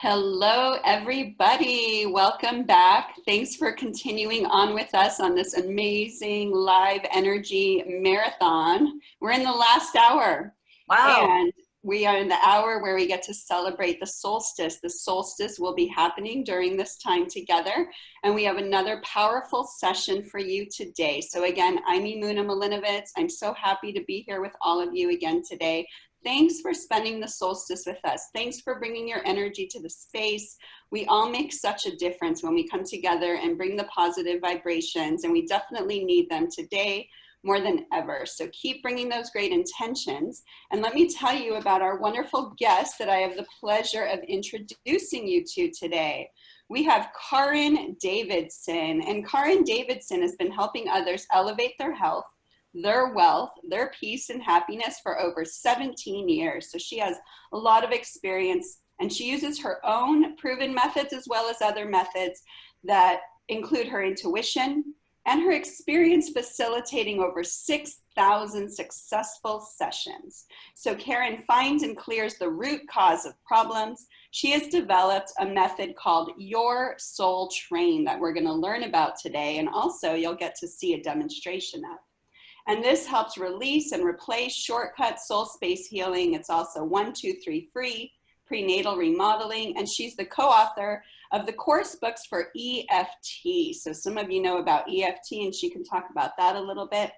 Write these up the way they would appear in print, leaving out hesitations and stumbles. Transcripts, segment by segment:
Hello, everybody. Welcome back. Thanks for continuing on with us on this amazing live energy marathon. We're in the last hour. Wow. And we are in the hour where we get to celebrate the solstice. The solstice will be happening during this time together. And we have another powerful session for you today. So again, I'm Imuna Malinovitz. I'm so happy to be here with all of you again today. Thanks for spending the solstice with us. Thanks for bringing your energy to the space. We all make such a difference when we come together and bring the positive vibrations, and we definitely need them today more than ever. So keep bringing those great intentions. And let me tell you about our wonderful guest that I have the pleasure of introducing you to today. We have Karin Davidson, and Karin Davidson has been helping others elevate their health, their wealth, their peace and happiness for over 17 years. So she has a lot of experience, and she uses her own proven methods as well as other methods that include her intuition and her experience facilitating over 6,000 successful sessions. So Karin finds and clears the root cause of problems. She has developed a method called Your Soul Train that we're going to learn about today, and also you'll get to see a demonstration of. And this helps release and replace shortcut soul space healing. It's also 1, 2, 3 free, prenatal remodeling. And she's the co-author of the course books for EFT. So some of you know about EFT, and she can talk about that a little bit.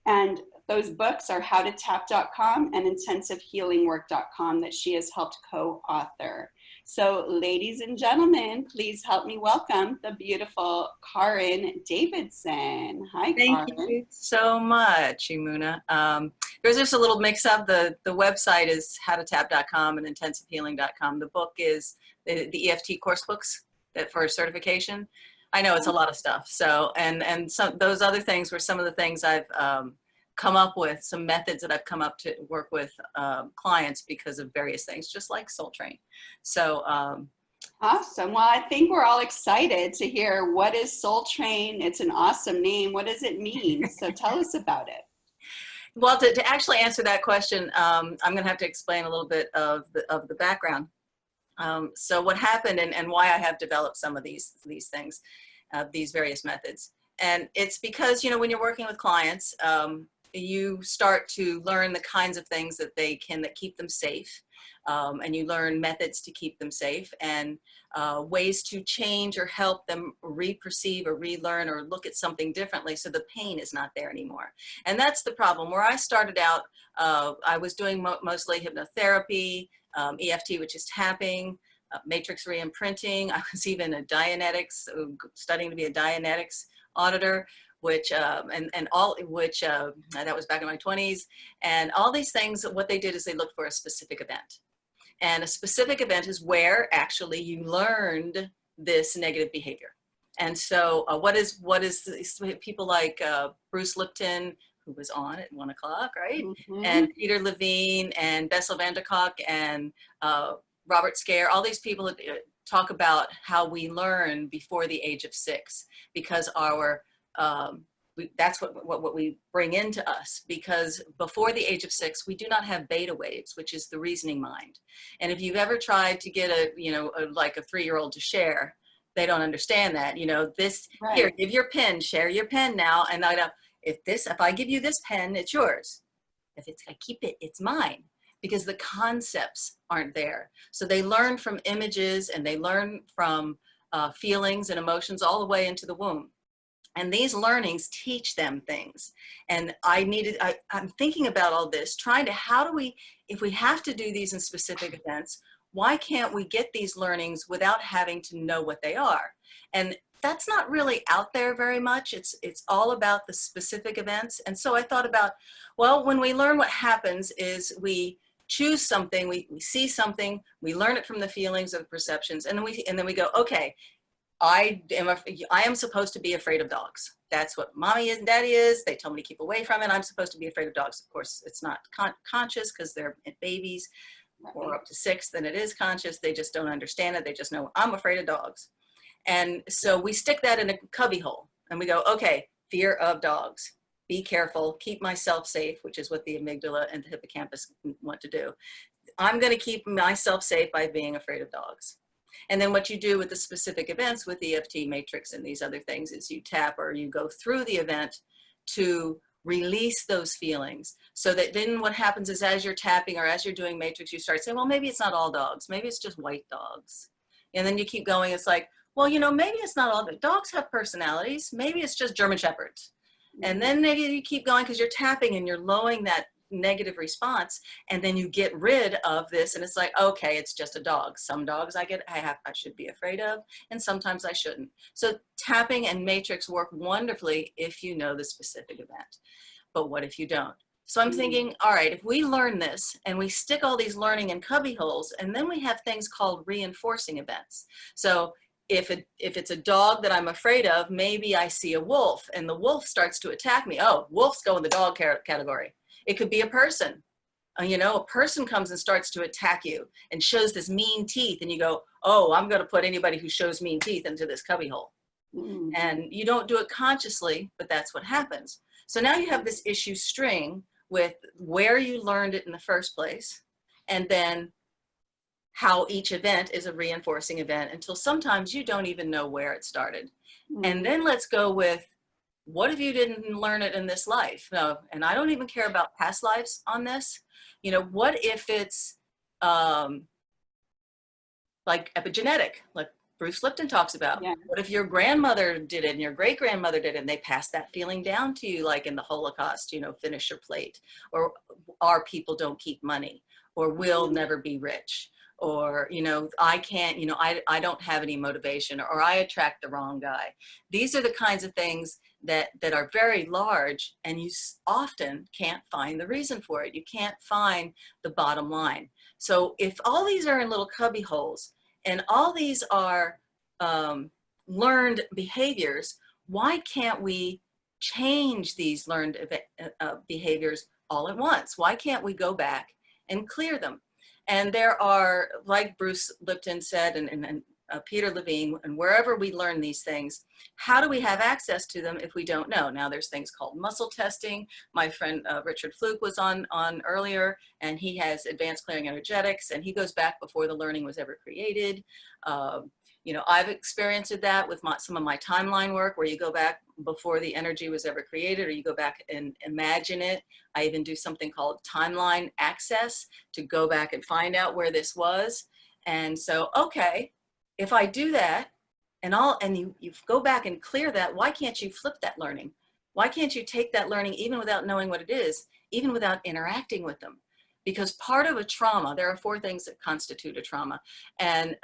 And those books are howtotap.com and intensivehealingwork.com that she has helped co-author. So ladies and gentlemen, please help me welcome the beautiful Karin Davidson. Hi, Karin. Thank you so much, Imuna. There's just a little mix up. The website is howtotap.com and intensivehealing.com. The book is the EFT course books that for certification. I know it's a lot of stuff. So, and some those other things were some of the things I've come up with, some methods that I've come up to work with clients because of various things, just like Soul Train. So awesome. Well, I think we're all excited to hear what is Soul Train. It's an awesome name. What does it mean? So tell us about it. Well, to actually answer that question, I'm going to have to explain a little bit of the background. So what happened and why I have developed some of these things, these various methods. And it's because, you know, when you're working with clients, you start to learn the kinds of things that that keep them safe. And you learn methods to keep them safe and ways to change or help them re-perceive or relearn or look at something differently so the pain is not there anymore. And that's the problem. Where I started out, I was doing mostly hypnotherapy, EFT, which is tapping, matrix re-imprinting. I was even a Dianetics, studying to be a Dianetics auditor, which that was back in my 20s. And all these things, what they did is they looked for a specific event. And a specific event is where actually you learned this negative behavior. And so what is people like Bruce Lipton, who was on at 1 o'clock, right? Mm-hmm. And Peter Levine and Bessel van der Kolk and Robert Scare, all these people talk about how we learn before the age of 6, because that's what we bring into us, because before the age of 6, we do not have beta waves, which is the reasoning mind. And if you've ever tried to get like a 3-year-old to share, they don't understand that, this, right. Here, give your pen, share your pen now. And if I give you this pen, it's yours. If I keep it, it's mine, because the concepts aren't there. So they learn from images and they learn from feelings and emotions all the way into the womb. And these learnings teach them things. And I'm thinking about all this, trying to, if we have to do these in specific events, why can't we get these learnings without having to know what they are? And that's not really out there very much. It's all about the specific events. And so I thought about, well, when we learn, what happens is we choose something, we see something, we learn it from the feelings or the perceptions, and then we go, okay, I am supposed to be afraid of dogs. That's what mommy and daddy is. They tell me to keep away from it. I'm supposed to be afraid of dogs. Of course, it's not conscious because they're babies, or up to 6, then it is conscious. They just don't understand it. They just know I'm afraid of dogs. And so we stick that in a cubby hole. And we go, okay, fear of dogs. Be careful, keep myself safe, which is what the amygdala and the hippocampus want to do. I'm going to keep myself safe by being afraid of dogs. And then what you do with the specific events with the EFT matrix and these other things is you tap or you go through the event to release those feelings. So that then what happens is as you're tapping or as you're doing matrix, you start saying, well, maybe it's not all dogs. Maybe it's just white dogs. And then you keep going. It's like, well, you know, maybe it's not all dogs have personalities. Maybe it's just German Shepherds. And then maybe you keep going because you're tapping and you're lowering that negative response, and then you get rid of this, and it's like, okay, it's just a dog. Some dogs I should be afraid of, and sometimes I shouldn't. So tapping and matrix work wonderfully if you know the specific event. But what if you don't? So I'm thinking, all right, if we learn this and we stick all these learning in cubby holes, and then we have things called reinforcing events. So if it's a dog that I'm afraid of, maybe I see a wolf and the wolf starts to attack me. Oh, wolves go in the dog category. It could be a person. You know, a person comes and starts to attack you and shows this mean teeth, and you go, oh, I'm going to put anybody who shows mean teeth into this cubbyhole. And you don't do it consciously, but that's what happens. So now you have this issue string with where you learned it in the first place, and then how each event is a reinforcing event until sometimes you don't even know where it started. And then let's go with, what if you didn't learn it in this life? No, and I don't even care about past lives on this. You know, what if it's like epigenetic, like Bruce Lipton talks about? Yeah. What if your grandmother did it and your great-grandmother did it, and they passed that feeling down to you, like in the Holocaust, you know, finish your plate, or our people don't keep money, or we'll never be rich, or, you know, I can't, you know, I don't have any motivation, or I attract the wrong guy. These are the kinds of things that are very large, and you often can't find the reason for it. You can't find the bottom line. So if all these are in little cubby holes, and all these are learned behaviors, why can't we change these learned behaviors all at once? Why can't we go back and clear them? And there are, like Bruce Lipton said, and Peter Levine, and wherever we learn these things, how do we have access to them if we don't know? Now there's things called muscle testing. My friend Richard Fluke was on earlier, and he has advanced clearing energetics, and he goes back before the learning was ever created. You know, I've experienced that with some of my timeline work, where you go back before the energy was ever created, or you go back and imagine it. I even do something called timeline access to go back and find out where this was. And so, okay, if I do that, and you go back and clear that, why can't you flip that learning? Why can't you take that learning even without knowing what it is, even without interacting with them? Because part of a trauma, there are 4 things that constitute a trauma. And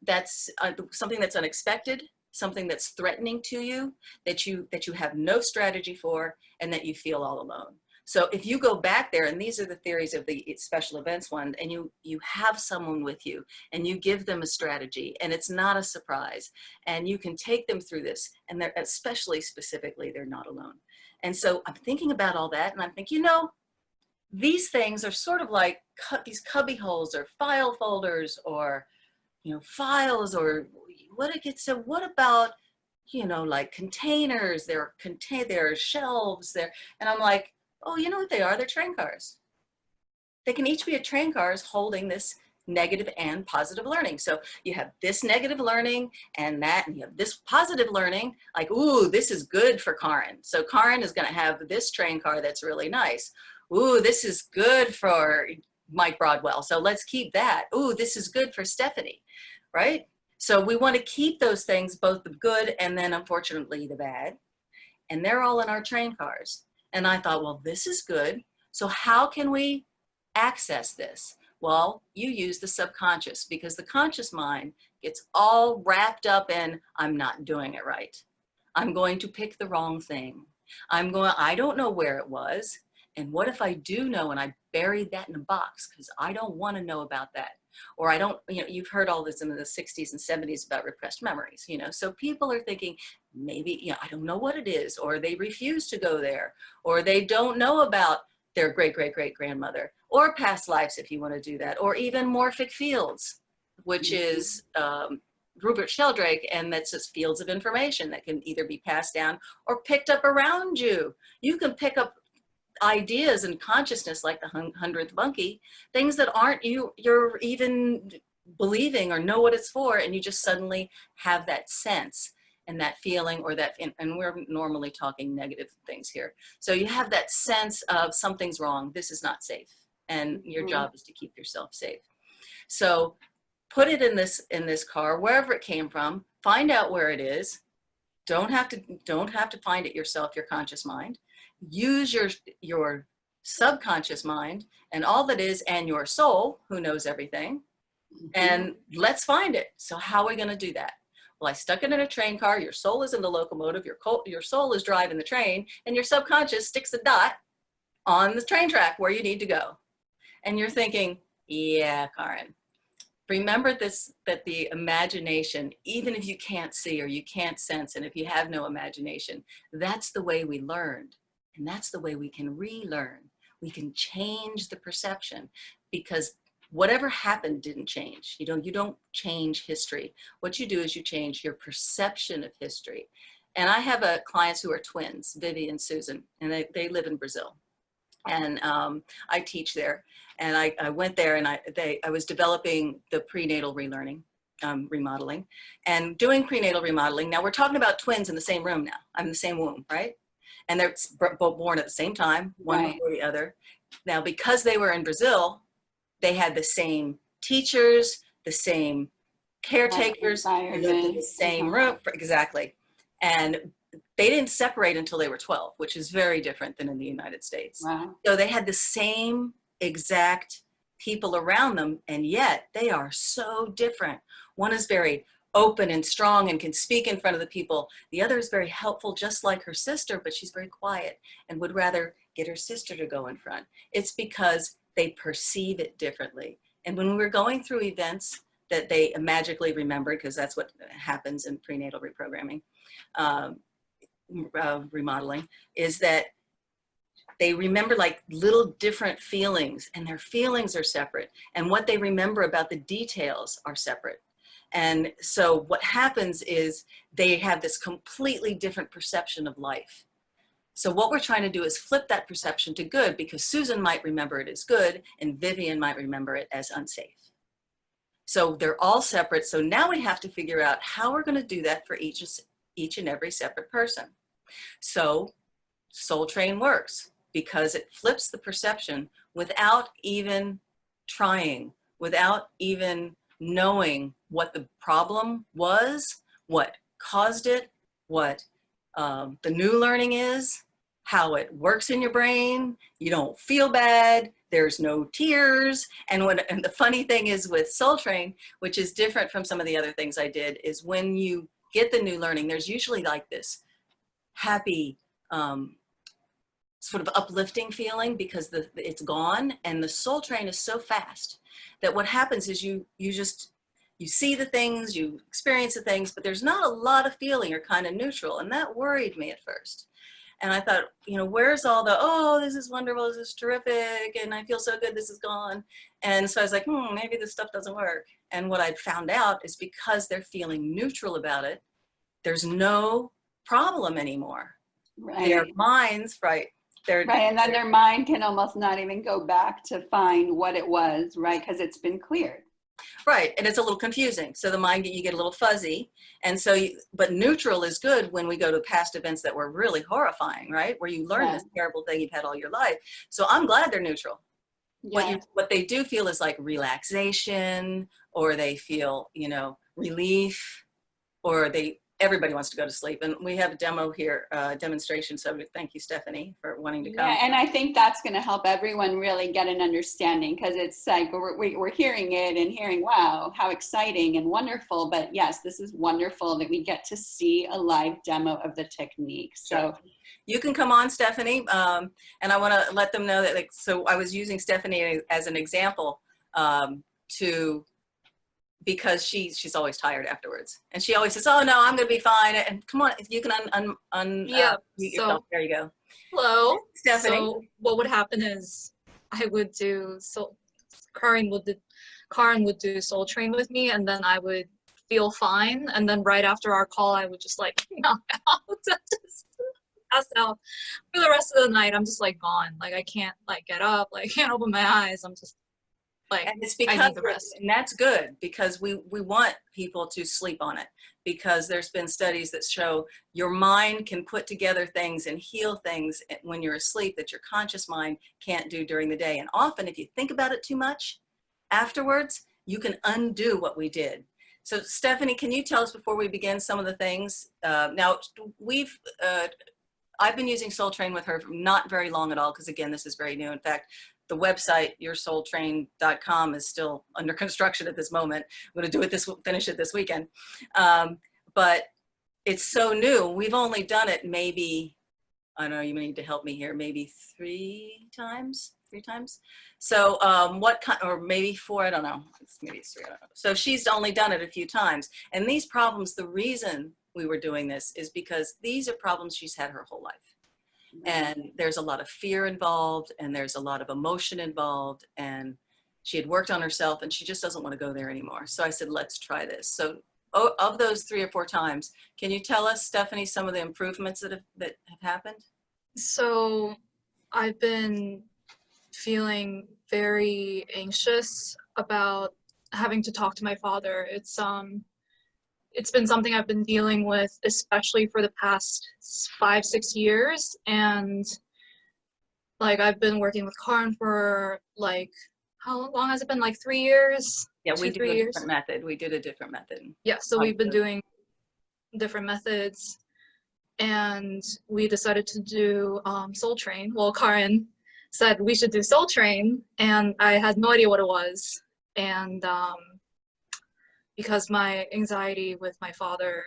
that's something that's unexpected, something that's threatening to you, that you have no strategy for, and that you feel all alone. So if you go back there, and these are the theories of the special events one, and you have someone with you, and you give them a strategy, and it's not a surprise, and you can take them through this, and they're specifically, they're not alone. And so I'm thinking about all that, and I'm thinking, you know, these things are sort of like these cubby holes or file folders, or, you know, files, or what about, you know, like containers, there are shelves there. And I'm like, oh, you know what they are? They're train cars. They can each be a train cars holding this negative and positive learning. So you have this negative learning and that, and you have this positive learning, like, ooh, this is good for Karin. So Karin is going to have this train car that's really nice. Ooh, this is good for Mike Broadwell, so let's keep that. Ooh, this is good for Stephanie, right? So we want to keep those things, both the good and then unfortunately the bad, and they're all in our train cars. And I thought, well, this is good. So how can we access this? Well, you use the subconscious, because the conscious mind gets all wrapped up in, I'm not doing it right. I'm going to pick the wrong thing. I don't know where it was. And what if I do know and I buried that in a box because I don't want to know about that? Or I don't, you know, you've heard all this in the 60s and 70s about repressed memories, you know, so people are thinking, maybe, you know, I don't know what it is, or they refuse to go there, or they don't know about their great-great-great-grandmother, or past lives if you want to do that, or even morphic fields, which is Rupert Sheldrake, and that's just fields of information that can either be passed down or picked up around you. You can pick up ideas and consciousness like the 100th monkey, things that aren't you're even believing or know what it's for, and you just suddenly have that sense and that feeling, or that, and we're normally talking negative things here. So you have that sense of something's wrong, this is not safe, and your job is to keep yourself safe. So put it in this car, wherever it came from, find out where it is. Don't have to find it yourself, your conscious mind. Use your subconscious mind and all that is, and your soul, who knows everything, and let's find it. So how are we going to do that? Well, I stuck it in a train car. Your soul is in the locomotive. Your soul is driving the train, and your subconscious sticks a dot on the train track where you need to go. And you're thinking, yeah, Karin, remember this, that the imagination, even if you can't see or you can't sense, and if you have no imagination, that's the way we learned. And that's the way we can relearn. We can change the perception, because whatever happened didn't change. You don't change history. What you do is you change your perception of history. And I have clients who are twins, Vivi and Susan, and they live in Brazil. And I teach there. And I went there, and I was developing the prenatal relearning, remodeling, and doing prenatal remodeling. Now we're talking about twins in the same room now. I'm in the same womb, right? And they're both born at the same time, one before the other. Now, because they were in Brazil, they had the same teachers, the same caretakers, the same room, exactly. And they didn't separate until they were 12, which is very different than in the United States. Wow. So they had the same exact people around them, and yet they are so different. One is very open and strong and can speak in front of the people. The other is very helpful, just like her sister, but she's very quiet and would rather get her sister to go in front. It's because they perceive it differently. And when we're going through events that they magically remember, because that's what happens in prenatal reprogramming, remodeling, is that they remember like little different feelings, and their feelings are separate. And what they remember about the details are separate. And so what happens is they have this completely different perception of life. So what we're trying to do is flip that perception to good, because Susan might remember it as good and Vivian might remember it as unsafe. So they're all separate. So now we have to figure out how we're going to do that for each and every separate person. So Soul Train works because it flips the perception without even trying, without even knowing what the problem was, what caused it, what the new learning is, how it works in your brain. You don't feel bad. There's no tears. And the funny thing is with Soul Train, which is different from some of the other things I did, is when you get the new learning, there's usually like this happy, sort of uplifting feeling, because it's gone. And the Soul Train is so fast that what happens is you see the things, you experience the things, but there's not a lot of feeling. You're kind of neutral. And that worried me at first. And I thought, you know, where's all the, oh, this is wonderful, this is terrific, and I feel so good, this is gone. And so I was like, maybe this stuff doesn't work. And what I'd found out is because they're feeling neutral about it, there's no problem anymore. Right. Their minds, right. Right, and then their mind can almost not even go back to find what it was, right? Because it's been cleared. Right, and it's a little confusing. So the mind, you get a little fuzzy. And so, but neutral is good when we go to past events that were really horrifying, right? Where you learn this terrible thing you've had all your life. So I'm glad they're neutral. Yeah. What they do feel is like relaxation, or they feel, you know, relief, or everybody wants to go to sleep. And we have a demo here, demonstration. So thank you, Stephanie, for wanting to come. Yeah, and I think that's going to help everyone really get an understanding, because it's like we're hearing it and hearing, wow, how exciting and wonderful. But yes, this is wonderful that we get to see a live demo of the technique. So sure. You can come on, Stephanie. And I want to let them know that, like, so I was using Stephanie as an example because she's always tired afterwards, and she always says, "Oh no, I'm going to be fine." And come on, if you can mute yourself. There you go. Hello, Stephanie. So what would happen is I would do Karin would do Soul Train with me, and then I would feel fine. And then right after our call, I would just like knock out and just pass out for the rest of the night. I'm just like gone. Like I can't like get up, like can't open my eyes. I'm just like, And it's I because, need the rest. and that's good, because we want people to sleep on it, because there's been studies that show your mind can put together things and heal things when you're asleep that your conscious mind can't do during the day. And often if you think about it too much afterwards, you can undo what we did. So Stephanie, can you tell us before we begin some of the things? Now I've been using Soul Train with her for not very long at all, because again, this is very new. In fact, the website, yoursoultrain.com, is still under construction at this moment. I'm going to do it finish it this weekend. But it's so new. We've only done it maybe, I don't know, you may need to help me here, maybe three times. So what kind, or maybe four, I don't know. Maybe it's three, I don't know. So she's only done it a few times. And these problems, the reason we were doing this is because these are problems she's had her whole life. And there's a lot of fear involved, and there's a lot of emotion involved, and she had worked on herself and she just doesn't want to go there anymore. So I said, let's try this. So of those 3 or 4 times, can you tell us, Stephanie, some of the improvements that have happened? So I've been feeling very anxious about having to talk to my father. It's been something I've been dealing with, especially for the past 5-6 years. And like, I've been working with Karin for like, how long has it been? Like 3 years? Yeah, we 2-3 did a years? different method. We did a different method. Yeah, so we've been doing different methods, and we decided to do Soul Train. Well, Karin said we should do Soul Train, and I had no idea what it was. And because my anxiety with my father,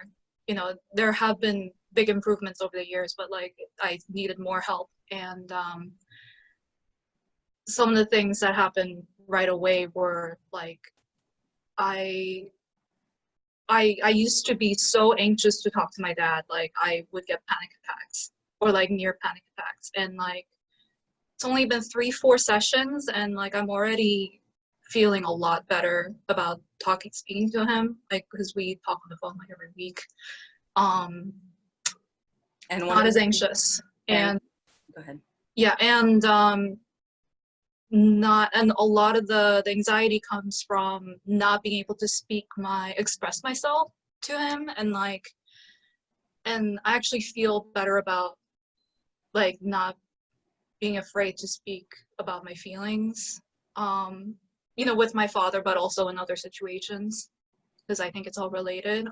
you know, there have been big improvements over the years, but like I needed more help. And some of the things that happened right away were like, I used to be so anxious to talk to my dad. Like I would get panic attacks, or like near panic attacks. And like, it's only been 3-4 sessions, and like I'm already feeling a lot better about speaking to him, like, because we talk on the phone like every week. And not as anxious. And go ahead. yeah, and and a lot of the anxiety comes from not being able to express myself to him, and like, and I actually feel better about like not being afraid to speak about my feelings, you know, with my father, but also in other situations, because I think it's all related.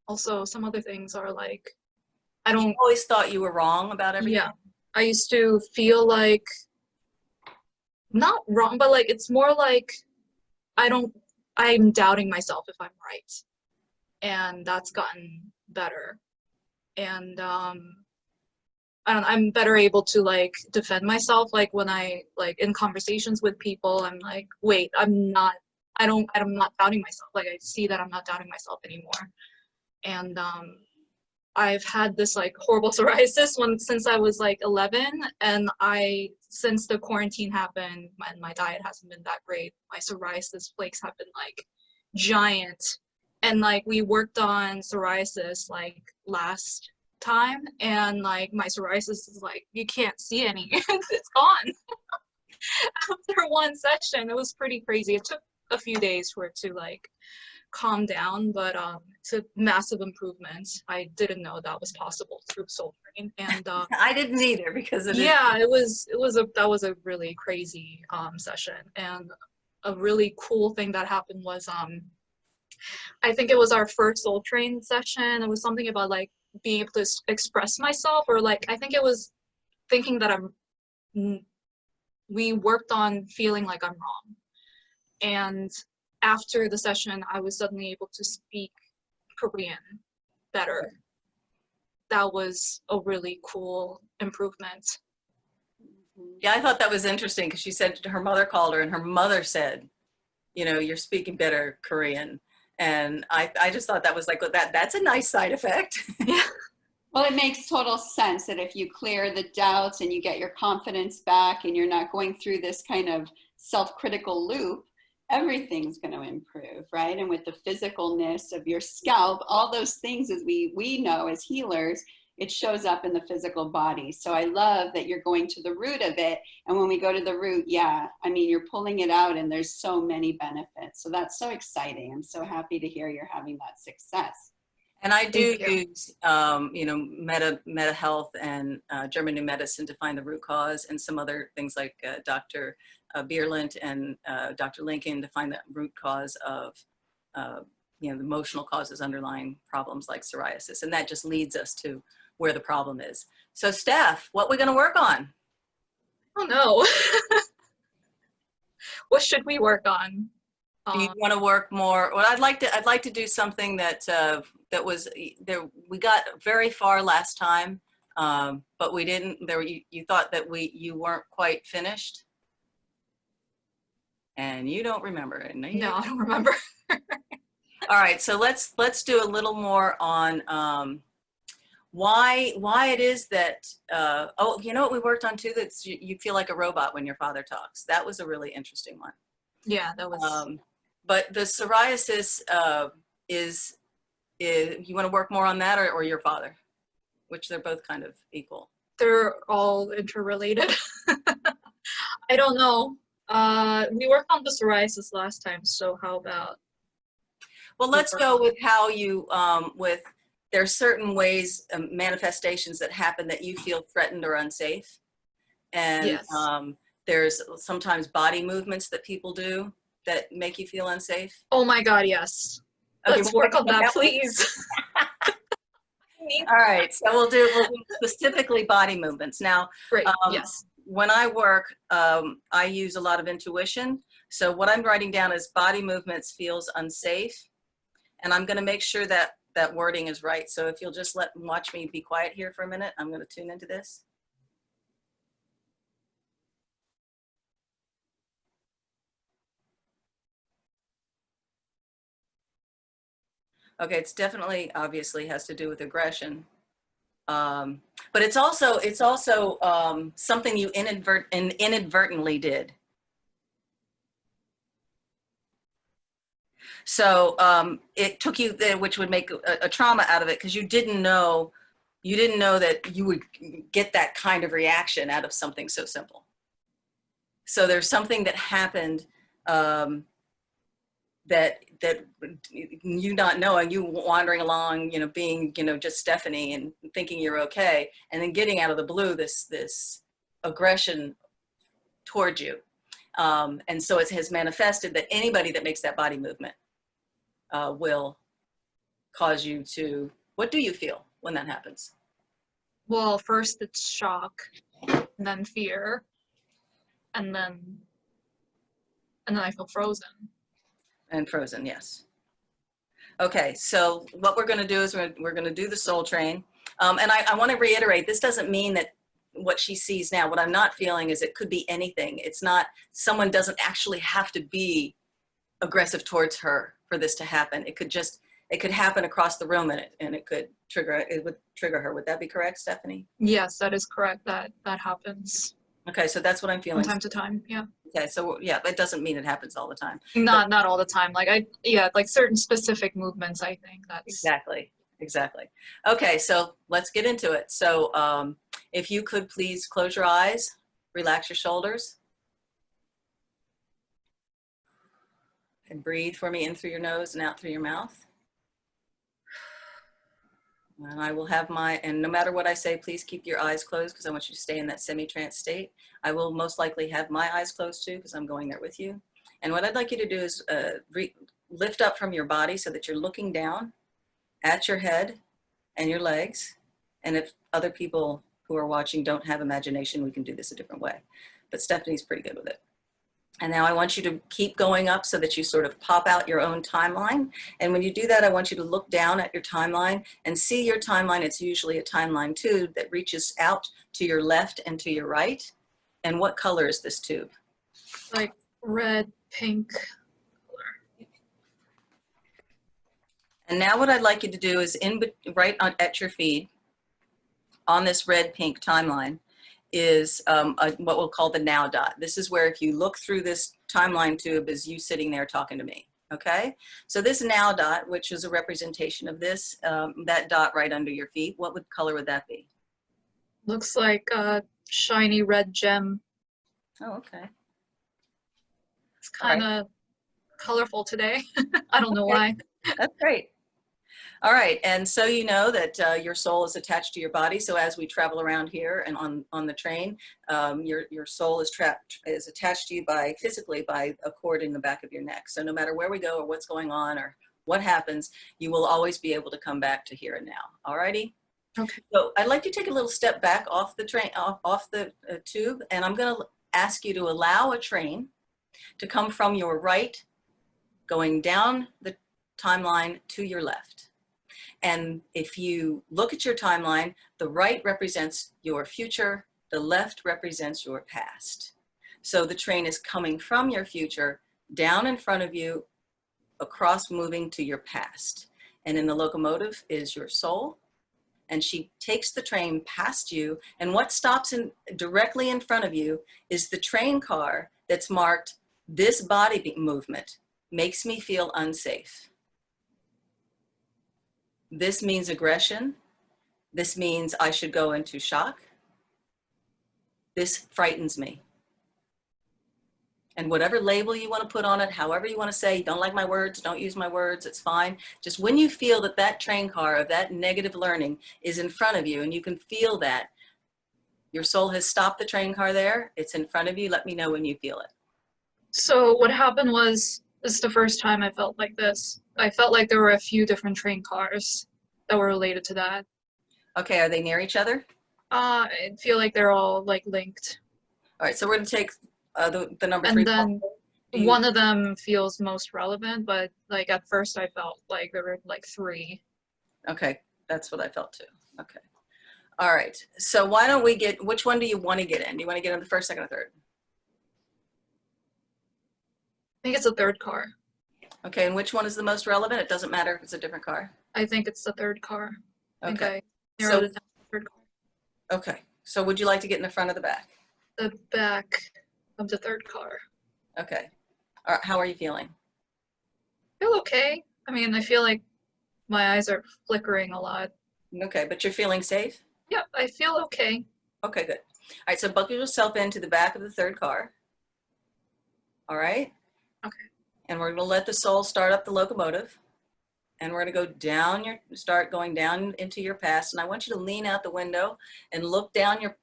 Also, some other things are like, You always thought you were wrong about everything? Yeah, I used to feel like, not wrong, but like, it's more like I'm doubting myself if I'm right. And that's gotten better. And I'm better able to like defend myself. Like when I like in conversations with people, I'm like, wait, I'm not doubting myself. Like I see that I'm not doubting myself anymore. And I've had this like horrible psoriasis since I was like 11, and since the quarantine happened and my diet hasn't been that great, my psoriasis flakes have been like giant. And like we worked on psoriasis like last time, and like my psoriasis is like, you can't see any. It's gone. After one session, it was pretty crazy. It took a few days for it to like calm down, but it's a massive improvement. I didn't know that was possible through Soul Train, and I didn't either, because of yeah, that was a really crazy session. And a really cool thing that happened was I think it was our first Soul Train session. It was something about like being able to express myself, or like I think it was thinking that we worked on feeling like I'm wrong. And after the session, I was suddenly able to speak Korean better. That was a really cool improvement. Yeah, I thought that was interesting, because she said her mother called her, and her mother said, you know, you're speaking better Korean. And I just thought that was like, that's a nice side effect. Yeah. Well, it makes total sense that if you clear the doubts and you get your confidence back and you're not going through this kind of self-critical loop, everything's going to improve, right? And with the physicalness of your scalp, all those things, as we know as healers, it shows up in the physical body. So I love that you're going to the root of it. And when we go to the root, yeah, I mean, you're pulling it out and there's so many benefits. So that's so exciting. I'm so happy to hear you're having that success. And I do Thank you. use, you know, meta health and German new medicine to find the root cause, and some other things like Dr. Bierland and Dr. Lincoln to find the root cause of, you know, the emotional causes underlying problems like psoriasis. And that just leads us to where the problem is. So Steph, what are we going to work on? Oh no. What should we work on? Do you want to work more? Well, I'd like to do something that that was there. We got very far last time, but we didn't. You thought that you weren't quite finished, and you don't remember it. No, I don't remember. All right, so let's do a little more on why it is that. Oh, you know what we worked on too? That's you feel like a robot when your father talks. That was a really interesting one. Yeah, that was. But the psoriasis is you want to work more on that, or your father, which they're both kind of equal. They're all interrelated. I don't know. We worked on the psoriasis last time, so how about? Well, let's go with how you with there are certain ways, manifestations that happen that you feel threatened or unsafe, and Yes. There's sometimes body movements that people do that make you feel unsafe. Oh my God, yes. Okay, Let's work on that, please. All right, so we'll do specifically body movements. Now, Great, yes. when I work, I use a lot of intuition. So what I'm writing down is body movements feels unsafe. And I'm gonna make sure that that wording is right. So if you'll just watch me be quiet here for a minute, I'm gonna tune into this. Okay, it's definitely, obviously has to do with aggression. But it's also something you inadvertently did. So it took you there, which would make a trauma out of it, because you didn't know that you would get that kind of reaction out of something so simple. So there's something that happened that you not knowing, you wandering along, you know, being, you know, just Stephanie and thinking you're okay, and then getting out of the blue this aggression towards you. And so it has manifested that anybody that makes that body movement will cause you to, what do you feel when that happens? Well, first it's shock, and then fear, and then I feel frozen. And frozen, yes. Okay, so what we're going to do is we're going to do the soul train. And I want to reiterate, this doesn't mean that what she sees now, what I'm not feeling is it could be anything. It's not, someone doesn't actually have to be aggressive towards her for this to happen. It could happen across the room, and it would trigger her. Would that be correct, Stephanie? Yes, that is correct. That happens. Okay, so that's what I'm feeling. From time to time, yeah. Okay, so yeah, it doesn't mean it happens all the time. Not all the time. Like like certain specific movements, I think that's. Exactly. Okay, so let's get into it. So if you could please close your eyes, relax your shoulders, and breathe for me in through your nose and out through your mouth. And I will have and no matter what I say, please keep your eyes closed, because I want you to stay in that semi-trance state. I will most likely have my eyes closed too, because I'm going there with you. And what I'd like you to do is lift up from your body so that you're looking down at your head and your legs. And if other people who are watching don't have imagination, we can do this a different way. But Stephanie's pretty good with it. And now I want you to keep going up so that you sort of pop out your own timeline. And when you do that, I want you to look down at your timeline and see your timeline. It's usually a timeline tube that reaches out to your left and to your right. And what color is this tube? Like red, pink. And now what I'd like you to do is right at your feet on this red-pink timeline is what we'll call the now dot. This is where if you look through this timeline tube is you sitting there talking to me. Okay, so this now dot, which is a representation of this, that dot right under your feet, what color would that be? Looks like a shiny red gem. Oh, okay. It's kind of colorful today. I don't know why. That's great. All right, and so you know that your soul is attached to your body. So as we travel around here and on the train, your soul is attached to you physically by a cord in the back of your neck. So no matter where we go or what's going on or what happens, you will always be able to come back to here and now. All righty. Okay. So I'd like to take a little step back off the train, off the tube, and I'm going to ask you to allow a train to come from your right, going down the timeline to your left. And if you look at your timeline, the right represents your future, the left represents your past. So the train is coming from your future, down in front of you, across moving to your past. And in the locomotive is your soul, and she takes the train past you, and what stops directly in front of you is the train car that's marked, "This body movement makes me feel unsafe." This means aggression. This means I should go into shock. This frightens me. And whatever label you want to put on it, however you want to say, don't like my words, don't use my words, it's fine. Just when you feel that that train car of that negative learning is in front of you, and you can feel that your soul has stopped the train car there, it's in front of you, let me know when you feel it. So what happened was, this is the first time I felt like this. I felt like there were a few different train cars that were related to that. Okay, are they near each other? I feel like they're all like linked. All right, so we're gonna take the number And 3. then one of them feels most relevant, but like at first I felt like there were like 3. Okay, that's what I felt too. Okay. All right, so why don't we which one do you want to get in? Do you want to get in the first, second, or third? I think it's the 3rd car. Okay, and which one is the most relevant? It doesn't matter if it's a different car. I think it's the 3rd car. I think Okay. I narrowed it down to the 3rd car. Okay, so would you like to get in the front or the back? The back of the 3rd car. Okay. All right, how are you feeling? I feel okay. I mean, I feel like my eyes are flickering a lot. Okay, but you're feeling safe? Yeah, I feel okay. Okay, good. All right, so buckle yourself into the back of the 3rd car. All right? Okay. And we're gonna let the soul start up the locomotive. And we're gonna go down start going down into your past. And I want you to lean out the window and look down your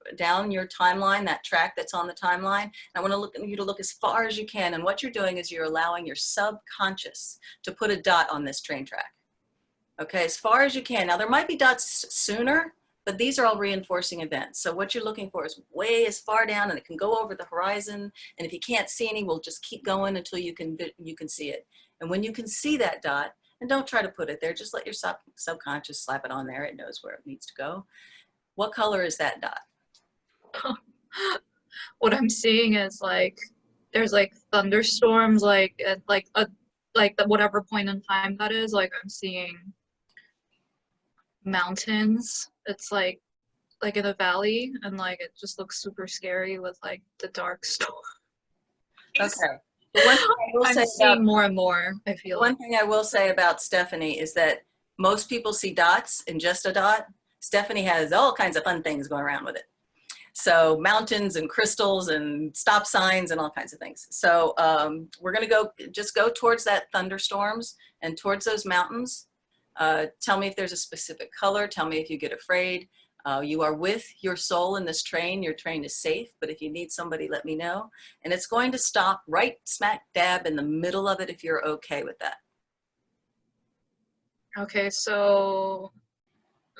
timeline, that track that's on the timeline. And I want you to look as far as you can. And what you're doing is you're allowing your subconscious to put a dot on this train track. Okay, as far as you can. Now there might be dots sooner, but these are all reinforcing events. So what you're looking for is way as far down, and it can go over the horizon. And if you can't see any, we'll just keep going until you can see it. And when you can see that dot, and don't try to put it there, just let your subconscious slap it on there. It knows where it needs to go. What color is that dot? What I'm seeing is like there's like thunderstorms, like at whatever point in time that is. Like I'm seeing mountains. It's like in a valley, and like it just looks super scary with like the dark storm. Okay. One thing I will I'm say seeing more and more, I feel one like. thing I will say about Stephanie is that most people see dots in just a dot. Stephanie has all kinds of fun things going around with it. So mountains and crystals and stop signs and all kinds of things. So we're gonna just go towards that thunderstorms and towards those mountains. Tell me if there's a specific color. Tell me if you get afraid. You are with your soul in this train. Your train is safe, but if you need somebody, let me know. And it's going to stop right smack dab in the middle of it if you're okay with that. Okay, so,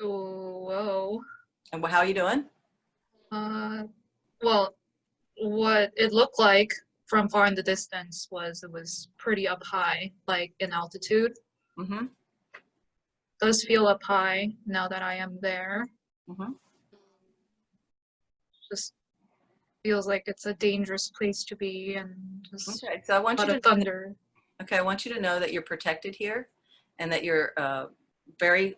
whoa. And how are you doing? Well, what it looked like from far in the distance was it was pretty up high, like in altitude. Mm-hmm. Does feel up high now that I am there. Mm-hmm. Just feels like it's a dangerous place to be, and just Okay, so I want a you lot of to thunder. Okay, I want you to know that you're protected here, and that you're very,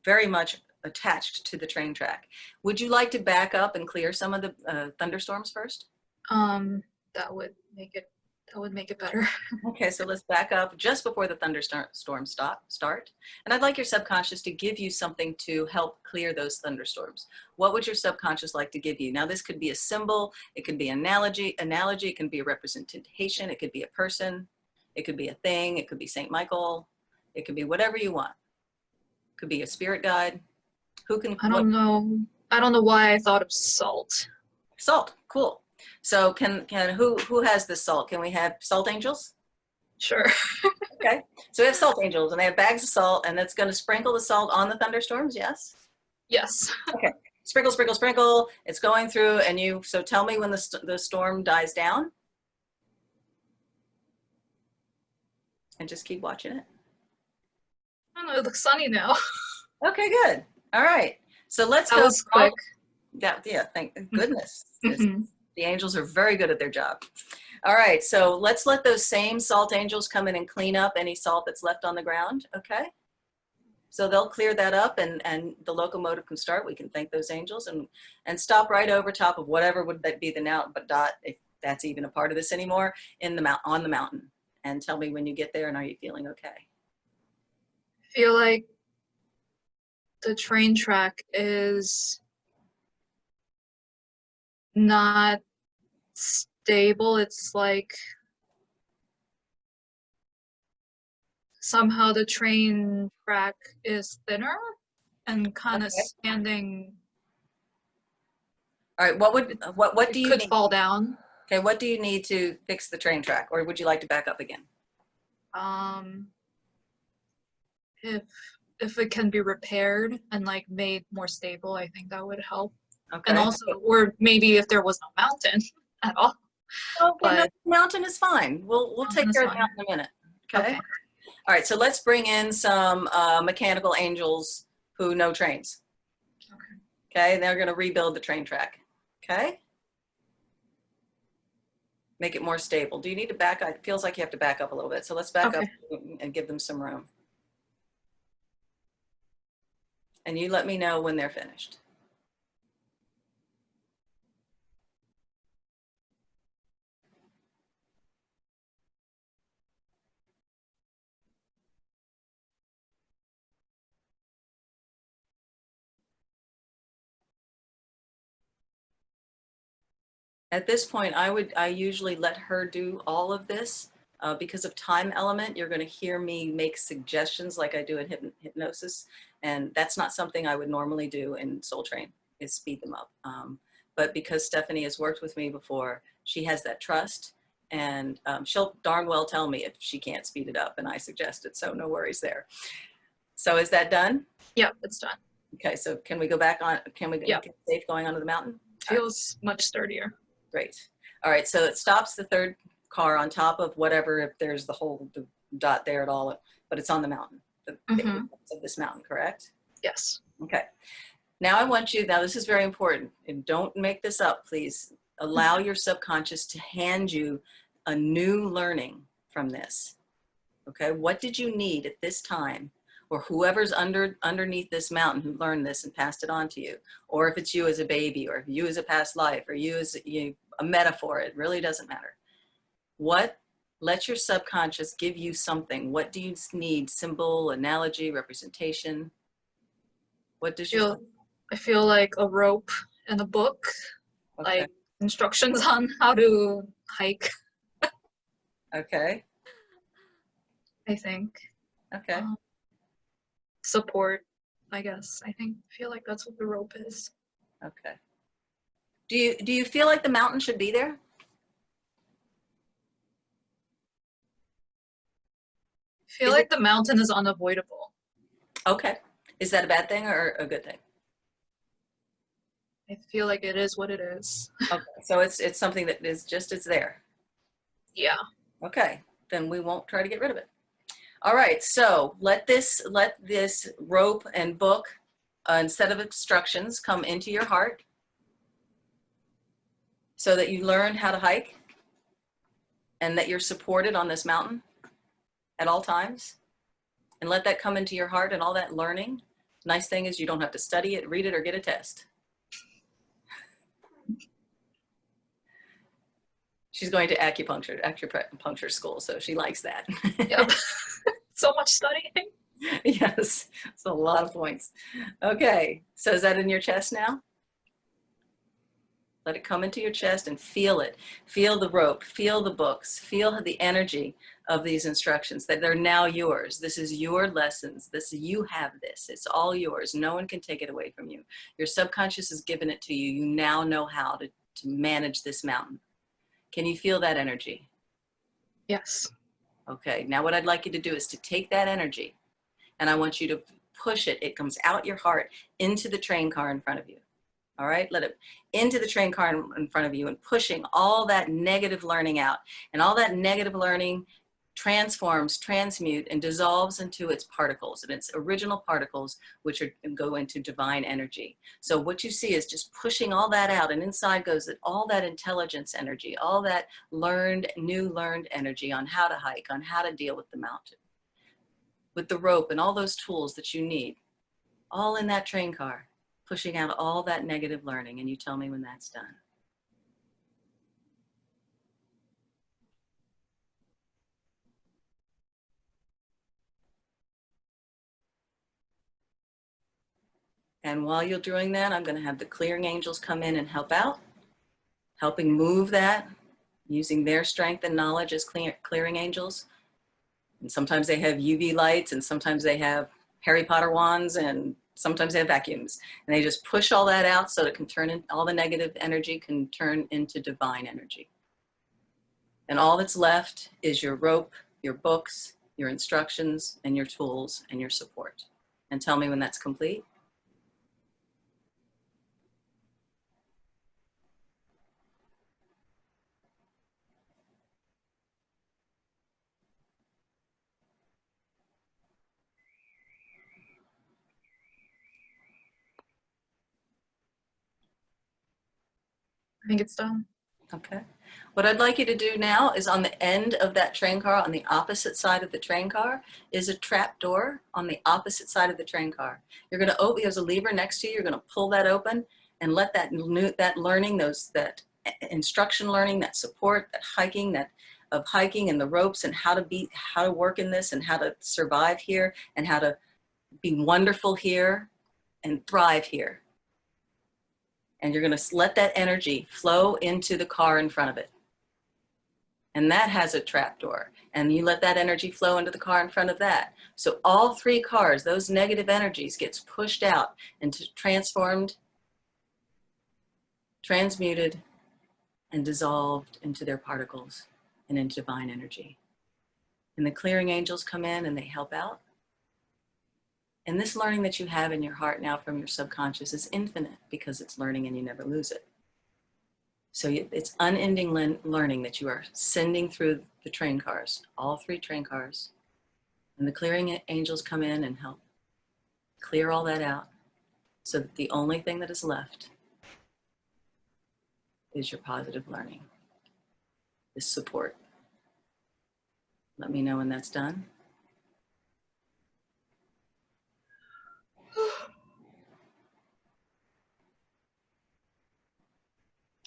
very much attached to the train track. Would you like to back up and clear some of the thunderstorms first? That would make it That would make it better. Okay, so let's back up just before the thunderstorms start. And I'd like your subconscious to give you something to help clear those thunderstorms. What would your subconscious like to give you? Now, this could be a symbol, it could be analogy, it can be a representation, it could be a person, it could be a thing, it could be St. Michael, it could be whatever you want. It could be a spirit guide. Who can? I don't know. I don't know why I thought of salt. Salt, cool. So who has this salt? Can we have salt angels? Sure. Okay, so we have salt angels and they have bags of salt and it's going to sprinkle the salt on the thunderstorms, yes? Yes. Okay, sprinkle, sprinkle, sprinkle. It's going through and so tell me when the storm dies down. And just keep watching it. I don't know, it looks sunny now. Okay, good. All right, so let's That go. was quick. Yeah, thank goodness. Mhm. The angels are very good at their job. All right, so let's let those same salt angels come in and clean up any salt that's left on the ground, okay? So they'll clear that up and the locomotive can start. We can thank those angels and stop right over top of whatever would that be the now but dot, if that's even a part of this anymore, on the mountain. And tell me when you get there and are you feeling okay? I feel like the train track is not stable. It's like somehow the train track is thinner and kind of Okay. standing. All right, what do you could need? fall down. Okay, what do you need to fix the train track, or would you like to back up again? If it can be repaired and like made more stable, I think that would help. Okay. And also, or maybe if there was no mountain at all. Okay, no, But mountain is fine. We'll take Mountain is care of the fine. mountain in a minute. Okay. Okay. All right, so let's bring in some mechanical angels who know trains. Okay, they're going to rebuild the train track. Okay. Make it more stable. Do you need to back up? It feels like you have to back up a little bit. So let's back up and give them some room. And you let me know when they're finished. At this point, I usually let her do all of this because of time element. You're going to hear me make suggestions like I do in hypnosis, and that's not something I would normally do in Soul Train, is speed them up. But because Stephanie has worked with me before, she has that trust, and she'll darn well tell me if she can't speed it up, and I suggest it, so no worries there. So is that done? Yeah, it's done. Okay, so can we go back on? Can we get safe going onto the mountain? Feels much sturdier. Great. All right, so it stops the third car on top of whatever, if there's the dot there at all, but it's on the mountain, the of this mountain, correct? Yes. Okay. Now I want you, now this is very important, and don't make this up, please. Allow your subconscious to hand you a new learning from this. Okay, what did you need at this time? Or whoever's underneath this mountain who learned this and passed it on to you, or if it's you as a baby, or if you as a past life, or you as a metaphor, it really doesn't matter. Let your subconscious give you something. What do you need? Symbol, analogy, representation? What does I feel like a rope and a book, like instructions on how to hike. Okay. I think. Okay. Support, I guess. I feel like that's what the rope is. Okay. Do you feel like the mountain should be there? I feel like the mountain is unavoidable. Okay. Is that a bad thing or a good thing? I feel like it is what it is. Okay. So it's something that is just, it's there. Yeah. Okay. Then we won't try to get rid of it. All right. So let this rope and book, instead of instructions, come into your heart so that you learn how to hike and that you're supported on this mountain at all times. And let that come into your heart and all that learning. Nice thing is you don't have to study it, read it, or get a test. She's going to acupuncture school, so she likes that. Yep. So much studying. Yes, it's a lot of points. Okay, so is that in your chest now? Let it come into your chest and feel it. Feel the rope, feel the books, feel the energy of these instructions, that they're now yours. This is your lessons. You have this. It's all yours. No one can take it away from you. Your subconscious has given it to you. You now know how to manage this mountain. Can you feel that energy? Yes. Okay, now what I'd like you to do is to take that energy, and I want you to push it. It comes out your heart into the train car in front of you. All right, let it into the train car in front of you, and pushing all that negative learning out. And all that negative learning transforms, transmute, and dissolves into its particles, and its original particles, which go into divine energy. So what you see is just pushing all that out, and inside goes all that intelligence energy, all that new learned energy on how to hike, on how to deal with the mountain, with the rope and all those tools that you need, all in that train car, pushing out all that negative learning. And you tell me when that's done. And while you're doing that, I'm going to have the clearing angels come in and help out, helping move that, using their strength and knowledge as clearing angels. And sometimes they have UV lights, and sometimes they have Harry Potter wands, and sometimes they have vacuums. And they just push all that out so it can turn in, all the negative energy can turn into divine energy. And all that's left is your rope, your books, your instructions, and your tools, and your support. And tell me when that's complete. I think it's done. Okay. What I'd like you to do now is on the end of that train car, on the opposite side of the train car, is a trap door on the opposite side of the train car. You're going to open, there's a lever next to you, you're going to pull that open and let that learning, that instruction learning, that support, that hiking, of hiking and the ropes and how to work in this and how to survive here and how to be wonderful here and thrive here. And you're going to let that energy flow into the car in front of it. And that has a trap door. And you let that energy flow into the car in front of that. So all three cars, those negative energies gets pushed out and transformed, transmuted, and dissolved into their particles and into divine energy. And the clearing angels come in and they help out. And this learning that you have in your heart now from your subconscious is infinite because it's learning and you never lose it. So it's unending learning that you are sending through the train cars, all three train cars. And the clearing angels come in and help clear all that out so that the only thing that is left is your positive learning, this support. Let me know when that's done.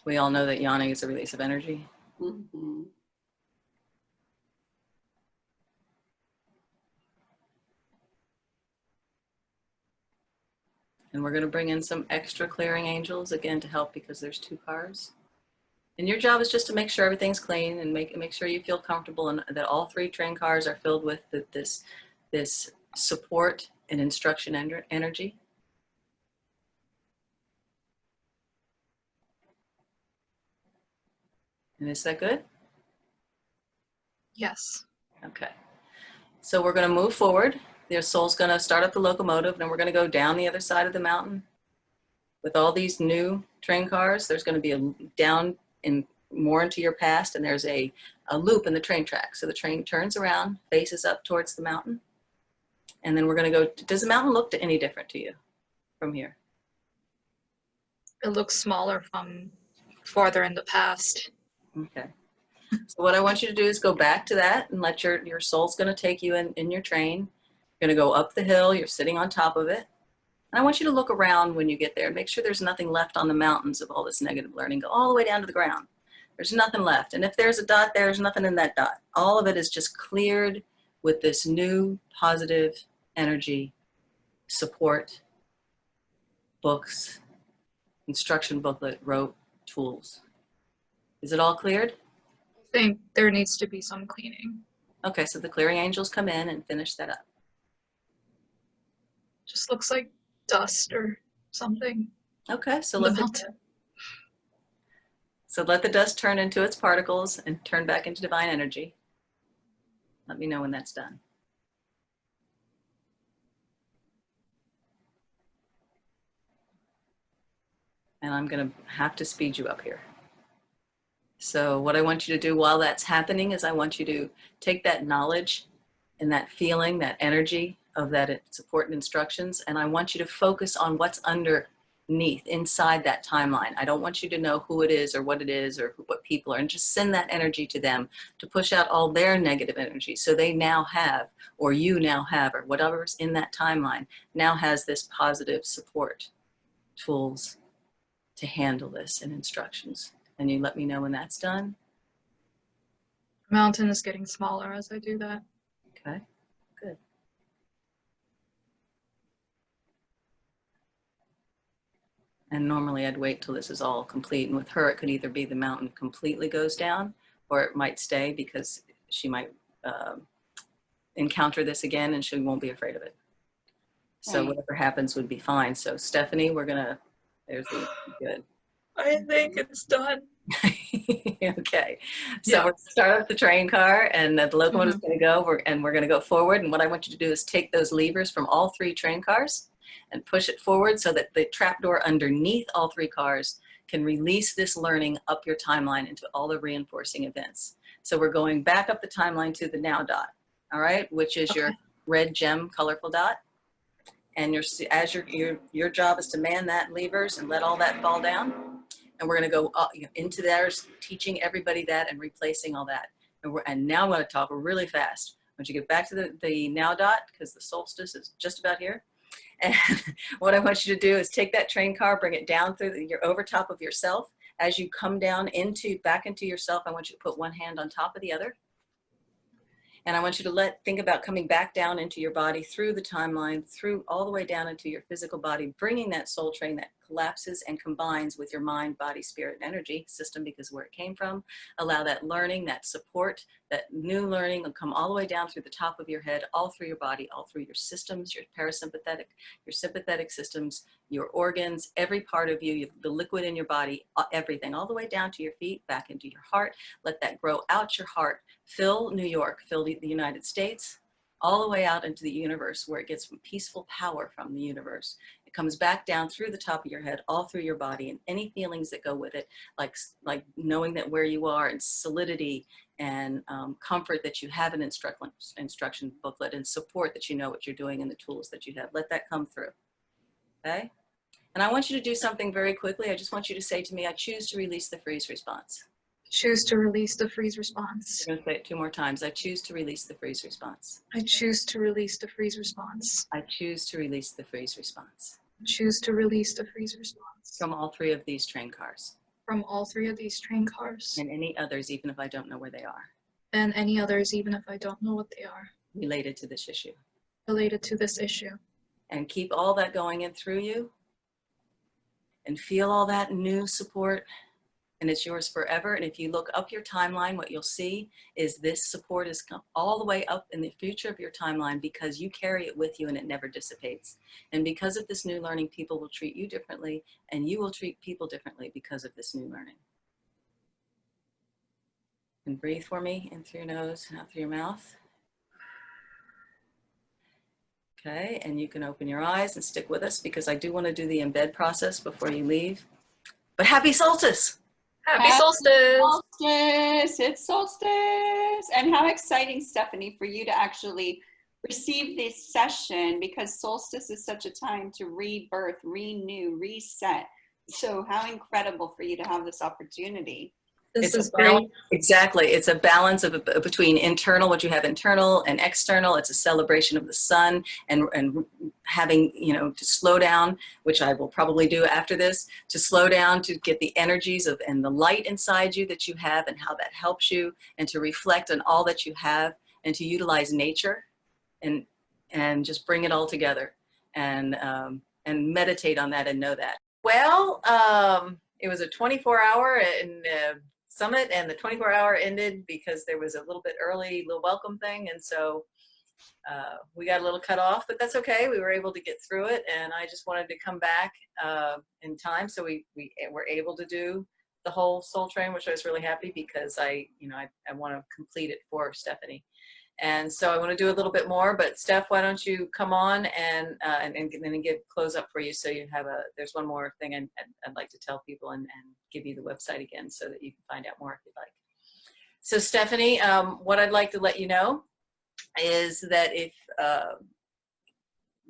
We all know that yawning is a release of energy. Mm-hmm. And we're going to bring in some extra clearing angels again to help because there's two cars. And your job is just to make sure everything's clean and make sure you feel comfortable and that all three train cars are filled with this support and instruction energy. And is that good? Yes. Okay. So we're going to move forward. Their soul's going to start up the locomotive, and we're going to go down the other side of the mountain. With all these new train cars, there's going to be a down in more into your past, and there's a loop in the train track. So the train turns around, faces up towards the mountain. And then we're going to go, does the mountain look any different to you from here? It looks smaller from farther in the past. Okay. So what I want you to do is go back to that and let your soul's going to take you in your train. You're going to go up the hill. You're sitting on top of it. And I want you to look around when you get there and make sure there's nothing left on the mountains of all this negative learning. Go all the way down to the ground. There's nothing left. And if there's a dot, there's nothing in that dot. All of it is just cleared with this new positive energy, support, books, instruction booklet, rope, tools. Is it all cleared? I think there needs to be some cleaning. Okay, so the clearing angels come in and finish that up. Just looks like dust or something. Okay, so The let mountain. let the dust turn into its particles and turn back into divine energy. Let me know when that's done. And I'm going to have to speed you up here. So what I want you to do while that's happening is I want you to take that knowledge and that feeling, that energy of that support and instructions, and I want you to focus on what's underneath, inside that timeline. I don't want you to know who it is or what people are, and just send that energy to them to push out all their negative energy so they now have, or you now have, or whatever's in that timeline now has this positive support tools to handle this and instructions. And you let me know when that's done. The mountain is getting smaller as I do that. Okay, good. And normally I'd wait till this is all complete. And with her, it could either be the mountain completely goes down, or it might stay because she might encounter this again and she won't be afraid of it. So Right. whatever happens would be fine. So Stephanie, there's the good. I think it's done. Okay, so Yeah. we're gonna start up the train car and the locomotive is going to go, we're going to go forward. And what I want you to do is take those levers from all three train cars and push it forward so that the trapdoor underneath all three cars can release this learning up your timeline into all the reinforcing events. So we're going back up the timeline to the now dot, all right, which is your red gem colorful dot. And your job is to man that levers and let all that fall down. And we're going to go into theirs, teaching everybody that and replacing all that. And now I'm going to talk really fast. Once you get back to the now dot, because the solstice is just about here. And what I want you to do is take that train car, bring it down through your over top of yourself. As you come down back into yourself, I want you to put one hand on top of the other. And I want you to think about coming back down into your body through the timeline, through all the way down into your physical body, bringing that soul train that collapses and combines with your mind, body, spirit, and energy system, because where it came from. Allow that learning, that support, that new learning will come all the way down through the top of your head, all through your body, all through your systems, your parasympathetic, your sympathetic systems, your organs, every part of you, the liquid in your body, everything, all the way down to your feet, back into your heart. Let that grow out your heart. Fill New York, fill the United States, all the way out into the universe where it gets peaceful power from the universe. It comes back down through the top of your head, all through your body, and any feelings that go with it, like knowing that where you are and solidity and comfort that you have an instruction booklet and support that you know what you're doing and the tools that you have. Let that come through, okay? And I want you to do something very quickly. I just want you to say to me, I choose to release the freeze response. Choose to release the freeze response. I'm going to say it 2 more times. I choose to release the freeze response. I choose to release the freeze response. I choose to release the freeze response. Choose to release the freeze response. From all 3 of these train cars. From all 3 of these train cars. And any others, even if I don't know where they are. And any others, even if I don't know what they are. Related to this issue. Related to this issue. And keep all that going in through you. And feel all that new support. And it's yours forever. And if you look up your timeline, what you'll see is this support is all the way up in the future of your timeline because you carry it with you and it never dissipates. And because of this new learning, people will treat you differently and you will treat people differently because of this new learning. And breathe for me in through your nose and out through your mouth. Okay, and you can open your eyes and stick with us because I do want to do the embed process before you leave. But happy solstice! Happy solstice! Solstice! It's solstice! And how exciting, Stephanie, for you to actually receive this session, because solstice is such a time to rebirth, renew, reset. So how incredible for you to have this opportunity. This It's is a balance. great. Exactly. It's a balance of between internal, what you have internal, and external. It's a celebration of the sun and having, you know, to slow down, which I will probably do after this, to slow down, to get the energies of and the light inside you that you have and how that helps you, and to reflect on all that you have, and to utilize nature and just bring it all together and meditate on that and know that. Well, it was a 24-hour summit, and the 24-hour ended because there was a little bit early little welcome thing, and so we got a little cut off, but that's okay. We were able to get through it, and I just wanted to come back in time, so we were able to do the whole Soul Train, which I was really happy because I want to complete it for Stephanie. And so I want to do a little bit more, but Steph, why don't you come on and then close up for you, so you have there's one more thing I'd like to tell people and give you the website again so that you can find out more if you'd like. So Stephanie, what I'd like to let you know is that if,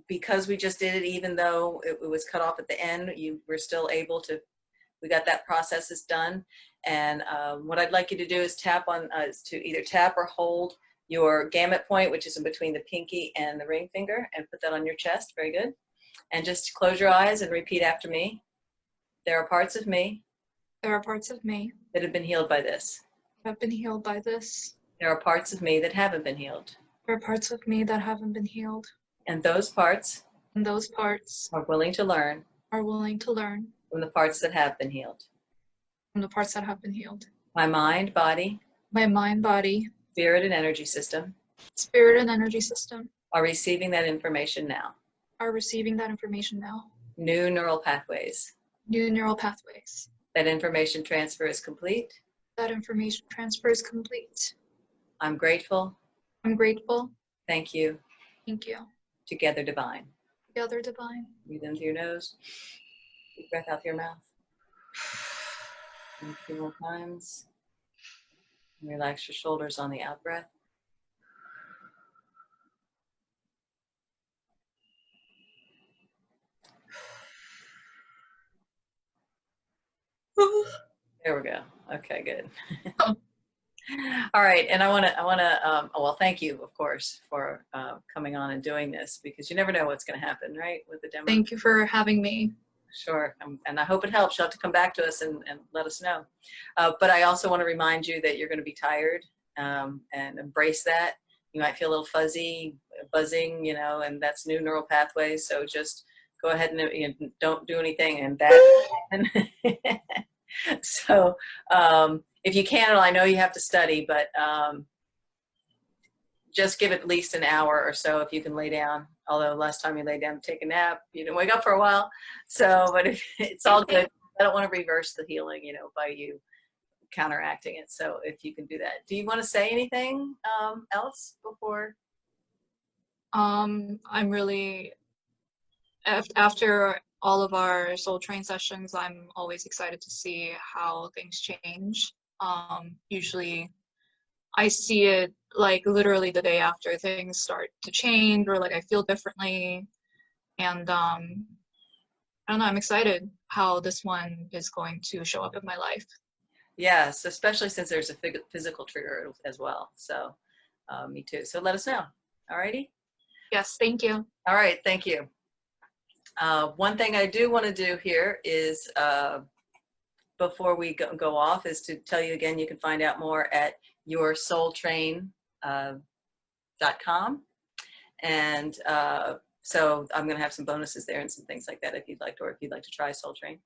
because we just did it, even though it was cut off at the end, you were still able to, we got that process is done. And what I'd like you to do is to either tap or hold your gamut point, which is in between the pinky and the ring finger, and put that on your chest. Very good. And just close your eyes and repeat after me. There are parts of me. There are parts of me That have been healed by this. that have been healed by this. There are parts of me that haven't been healed. There are parts of me that haven't been healed. And those parts And those parts are willing to learn are willing to learn from the parts that have been healed. from the parts that have been healed. My mind, body, My mind, body, spirit, and energy system spirit, and energy system are receiving that information now. are receiving that information now. New neural pathways. New neural pathways. That information transfer is complete. That information transfer is complete. I'm grateful. I'm grateful. Thank you. Thank you. Together divine. Together divine. Breathe in through your nose. Deep breath out through your mouth. And a few more times. And relax your shoulders on the out breath. There we go. Okay, good. All right, and I want to. Well, thank you, of course, for coming on and doing this, because you never know what's going to happen, right, with the demo. Thank you for having me. Sure, and I hope it helps. You'll have to come back to us and let us know. But I also want to remind you that you're going to be tired, and embrace that. You might feel a little fuzzy, buzzing, you know, and that's new neural pathways. So just go ahead and don't do anything, and that. So if you can, I know you have to study, but just give it at least an hour or so if you can lay down. Although last time you lay down to take a nap, you didn't wake up for a while. So, but it's all good. I don't want to reverse the healing, you know, by you counteracting it. So if you can do that. Do you want to say anything else before? I'm really, after all of our Soul Train sessions, I'm always excited to see how things change. Usually I see it like literally the day after things start to change, or like I feel differently. And I don't know, I'm excited how this one is going to show up in my life. Yes, especially since there's a physical trigger as well. So me too. So let us know. All righty. Yes, thank you. All right, thank you. One thing I do want to do here is, before we go off, is to tell you again, you can find out more at yoursoultrain.com. And so I'm going to have some bonuses there and some things like that if you'd like to, or if you'd like to try Soul Train.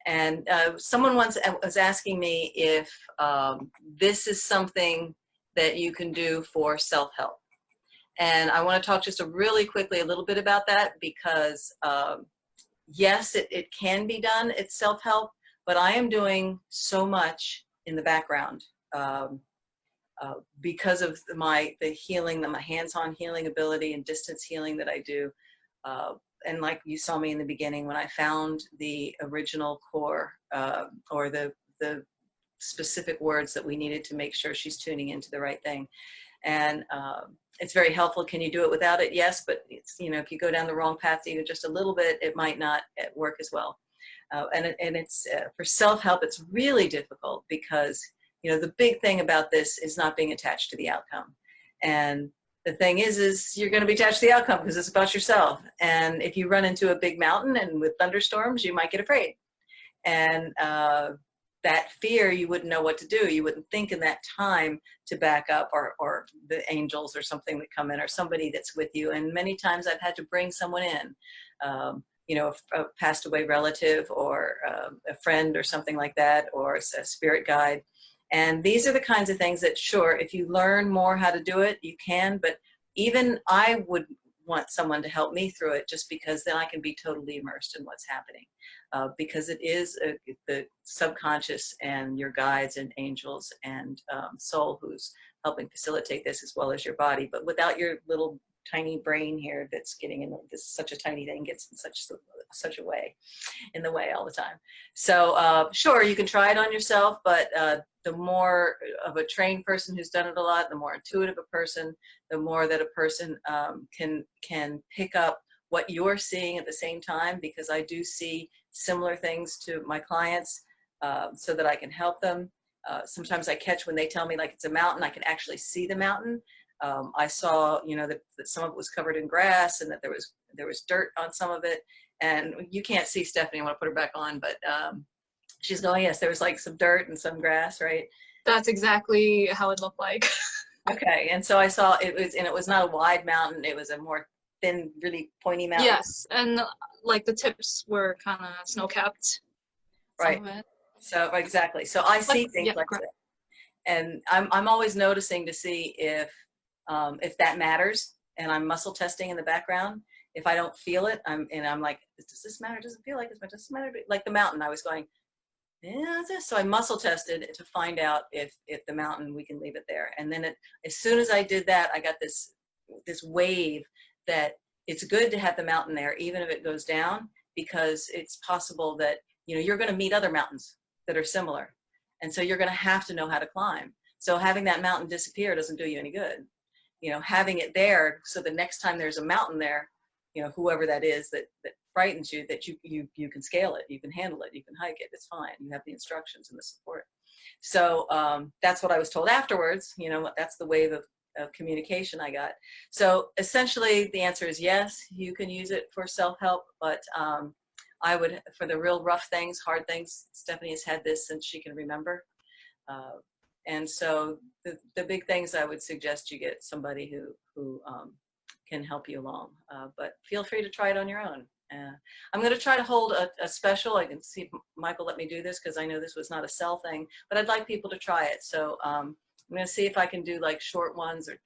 And someone once was asking me if this is something that you can do for self-help. And I want to talk just really quickly a little bit about that, because yes, it can be done. It's self-help, but I am doing so much in the background because of the healing, my hands-on healing ability and distance healing that I do. And like you saw me in the beginning, when I found the original core or the specific words that we needed to make sure she's tuning into the right thing. And it's very helpful. Can you do it without it? Yes, but it's, you know, if you go down the wrong path even just a little bit, it might not work as well. And it's for self-help, it's really difficult because you know, the big thing about this is not being attached to the outcome. And the thing is you're going to be attached to the outcome because it's about yourself. And if you run into a big mountain and with thunderstorms, you might get afraid. And that fear, you wouldn't know what to do. You wouldn't think in that time to back up, or the angels or something that come in, or somebody that's with you. And many times I've had to bring someone in, you know, a passed away relative, or a friend or something like that, or a spirit guide. And these are the kinds of things that, sure, if you learn more how to do it, you can, but even I would want someone to help me through it, just because then I can be totally immersed in what's happening. Because it is the subconscious and your guides and angels and soul who's helping facilitate this, as well as your body. But without your little tiny brain here that's getting in this, such a tiny thing gets in such a way, in the way all the time. So sure, you can try it on yourself, but the more of a trained person who's done it a lot, the more intuitive a person, the more that a person can pick up what you're seeing at the same time, because I do see similar things to my clients, so that I can help them. Sometimes I catch when they tell me like it's a mountain, I can actually see the mountain. I saw, you know, that some of it was covered in grass, and that there was dirt on some of it. And you can't see Stephanie, I want to put her back on, but she's going, yes, there was like some dirt and some grass, right? That's exactly how it looked like. Okay, and so I saw it was not a wide mountain, it was a more thin, really pointy mountain. Yes, and like the tips were kind of snow-capped. Right. So exactly. So I see things yeah, like correct. that, and I'm always noticing to see if that matters, and I'm muscle testing in the background. If I don't feel it, I'm like, does this matter? Does it feel like this? Does this matter? Like the mountain, I was going, yeah, so I muscle tested to find out if the mountain, we can leave it there. And then as soon as I did that, I got this wave that it's good to have the mountain there, even if it goes down, because it's possible that, you know, you're going to meet other mountains that are similar. And so you're going to have to know how to climb. So having that mountain disappear doesn't do you any good. You know, having it there, so the next time there's a mountain there, you know, whoever that is that frightens you, that you can scale it, you can handle it, you can hike it, it's fine. You have the instructions and the support. So that's what I was told afterwards. You know, that's the wave of communication I got. So essentially the answer is yes, you can use it for self-help, but I would, for the real rough things, hard things, Stephanie has had this since she can remember. And so the big things, I would suggest you get somebody who can help you along, but feel free to try it on your own. I'm going to try to hold a special. I can see if Michael let me do this, because I know this was not a sell thing, but I'd like people to try it. So I'm going to see if I can do like short ones, or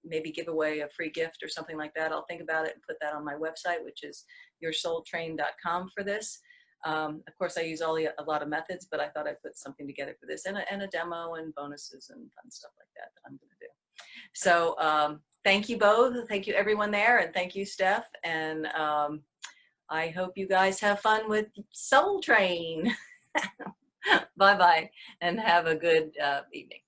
maybe give away a free gift or something like that. I'll think about it and put that on my website, which is yoursoultrain.com for this. Of course, I use a lot of methods, but I thought I'd put something together for this, and a demo and bonuses and fun stuff like that I'm going to do. So thank you both. Thank you everyone there. And thank you, Steph. And I hope you guys have fun with Soul Train. Bye-bye, and have a good evening.